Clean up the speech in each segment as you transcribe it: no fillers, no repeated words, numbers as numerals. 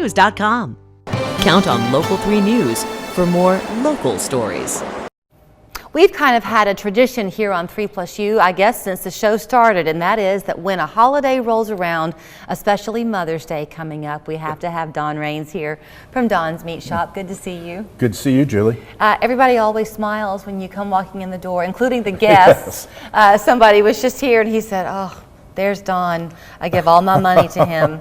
News.com. Count on Local 3 News for more local stories. We've kind of had a tradition here on 3+U, I guess, since the show started, and that is that when a holiday rolls around, especially Mother's Day coming up, we have to have Don Raines here from Don's Meat Shop. Good to see you. Good to see you, Julie. Everybody always smiles when you come walking in the door, including the guests. Yes. Somebody was just here and he said, "Oh, there's Don. I give all my money to him."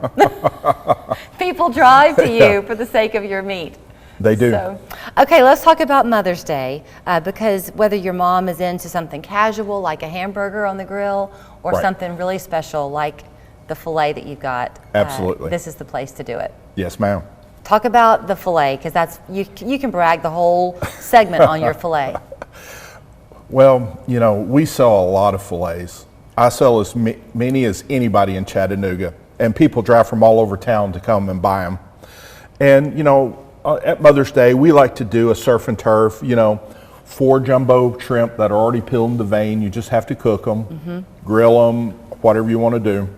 People drive to you for the sake of your meat. They do. So, okay, let's talk about Mother's Day, because whether your mom is into something casual like a hamburger on the grill or Right. something really special like the filet that you've got, Absolutely. this is the place to do it. Yes, ma'am. Talk about the filet, because that's you can brag the whole segment on your filet. Well, you know, we sell a lot of fillets. I sell as many as anybody in Chattanooga, and people drive from all over town to come and buy them. And, you know, at Mother's Day, we like to do a surf and turf, you know, 4 jumbo shrimp that are already peeled in the vein. You just have to cook them, grill them, whatever you want to do,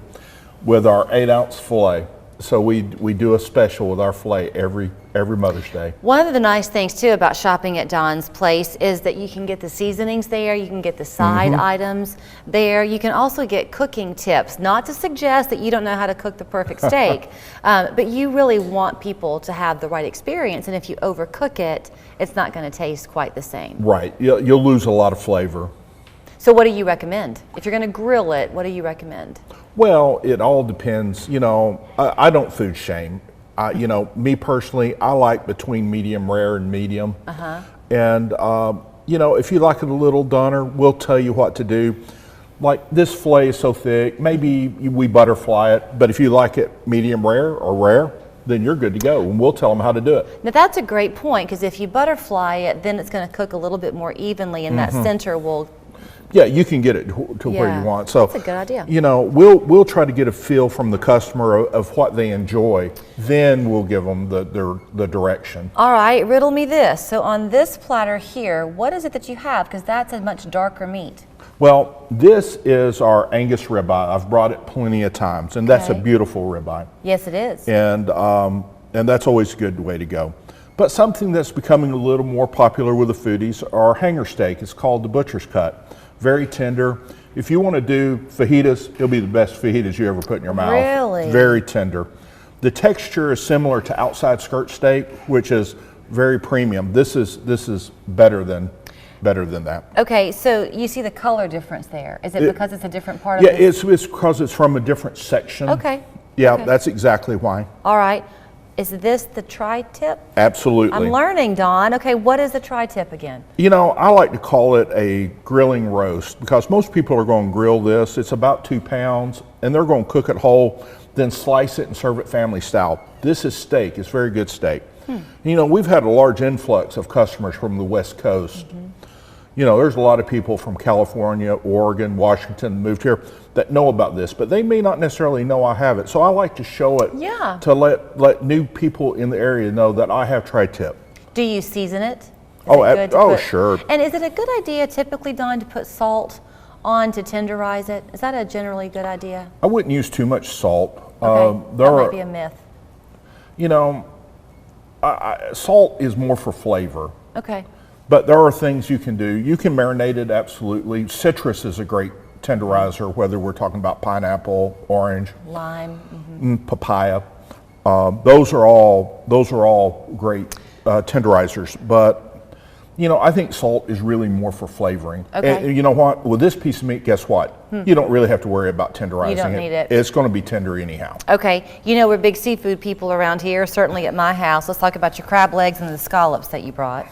with our 8-ounce filet. So we do a special with our filet every Mother's Day. One of the nice things too about shopping at Don's place is that you can get the seasonings there, you can get the side items there, you can also get cooking tips. Not to suggest that you don't know how to cook the perfect steak, but you really want people to have the right experience, and if you overcook it, it's not going to taste quite the same. Right, you'll lose a lot of flavor. So what do you recommend? If you're going to grill it, what do you recommend? Well, it all depends. You know, I don't food shame. You know, me personally, I like between medium rare and medium. And, you know, if you like it a little doner, we'll tell you what to do. Like this filet is so thick, maybe we butterfly it, but if you like it medium rare or rare, then you're good to go, and we'll tell them how to do it. Now that's a great point, because if you butterfly it, then it's going to cook a little bit more evenly, and that center will. Yeah, you can get it to where you want. So that's a good idea. You know, we'll try to get a feel from the customer of what they enjoy. Then we'll give them the direction. All right, riddle me this. So on this platter here, what is it that you have? Because that's a much darker meat. Well, this is our Angus ribeye. I've brought it plenty of times, and that's a beautiful ribeye. Yes, it is. And that's always a good way to go. But something that's becoming a little more popular with the foodies are hanger steak. It's called the butcher's cut. Very tender. If you want to do fajitas, it'll be the best fajitas you ever put in your mouth. Really? Very tender. The texture is similar to outside skirt steak, which is very premium. This is better than that. Okay, so you see the color difference there. Is it because it's a different part of Yeah, it? it's because it's from a different section. Okay. Yeah, Okay. that's exactly why. All right. Is this the tri-tip? Absolutely. I'm learning, Don. Okay, what is the tri-tip again? You know, I like to call it a grilling roast because most people are going to grill this. It's about 2 pounds, and they're going to cook it whole, then slice it and serve it family style. This is steak. It's very good steak. You know, we've had a large influx of customers from the West Coast. You know, there's a lot of people from California, Oregon, Washington moved here that know about this, but they may not necessarily know I have it. So I like to show it to let new people in the area know that I have tri-tip. Do you season it? Sure. And is it a good idea typically, Don, to put salt on to tenderize it? Is that a generally good idea? I wouldn't use too much salt. Okay, that might be a myth. You know, salt is more for flavor. Okay. But there are things you can do. You can marinate it, absolutely. Citrus is a great tenderizer, whether we're talking about pineapple, orange, lime, papaya. Those are all great tenderizers. But you know, I think salt is really more for flavoring. Okay. And you know what? With this piece of meat, guess what? You don't really have to worry about tenderizing You don't need it. It's going to be tender anyhow. Okay, you know we're big seafood people around here, certainly at my house. Let's talk about your crab legs and the scallops that you brought.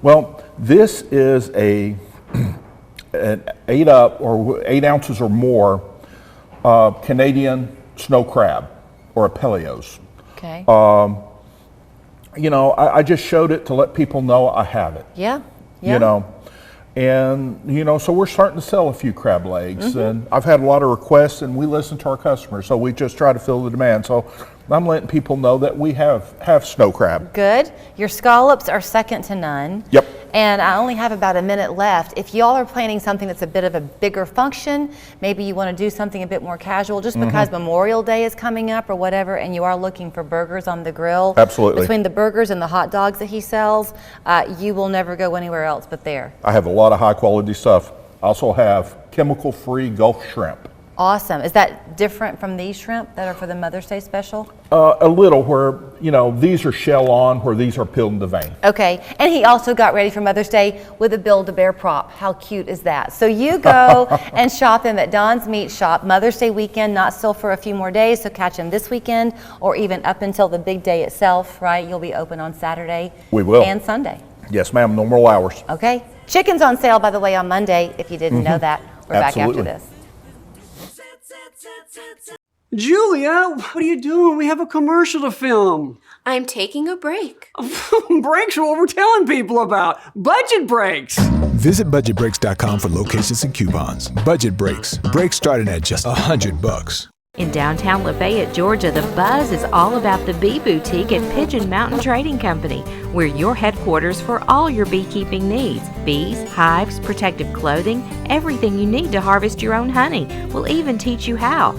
Well, this is an 8 ounces or more Canadian snow crab, or a Peleos. Okay. You know, I just showed it to let people know I have it. Yeah. You know, and you know, so we're starting to sell a few crab legs, and I've had a lot of requests, and we listen to our customers, so we just try to fill the demand. So I'm letting people know that we have snow crab. Good. Your scallops are second to none. Yep. And I only have about a minute left. If y'all are planning something that's a bit of a bigger function, maybe you want to do something a bit more casual just because Memorial Day is coming up or whatever, and you are looking for burgers on the grill. Absolutely. Between the burgers and the hot dogs that he sells, you will never go anywhere else but there. I have a lot of high quality stuff. I also have chemical-free Gulf shrimp. Awesome. Is that different from these shrimp that are for the Mother's Day special? A little, where, you know, these are shell on, where these are peeled in the vein. Okay, and he also got ready for Mother's Day with a Build-A-Bear prop. How cute is that? So you go and shop him at Don's Meat Shop. Mother's Day weekend, not still for a few more days, so catch him this weekend or even up until the big day itself, right? You'll be open on Saturday We will. and Sunday. Yes, ma'am, normal hours. Okay. Chicken's on sale, by the way, on Monday, if you didn't know that. We're Absolutely. back after this. Julia, what are you doing? We have a commercial to film. I'm taking a break. Breaks are what we're telling people about. Budget breaks. Visit budgetbreaks.com for locations and coupons. Budget Breaks. Breaks starting at just $100. In downtown Lafayette, Georgia, the buzz is all about the Bee Boutique at Pigeon Mountain Trading Company. We're your headquarters for all your beekeeping needs. Bees, hives, protective clothing, everything you need to harvest your own honey. We'll even teach you how.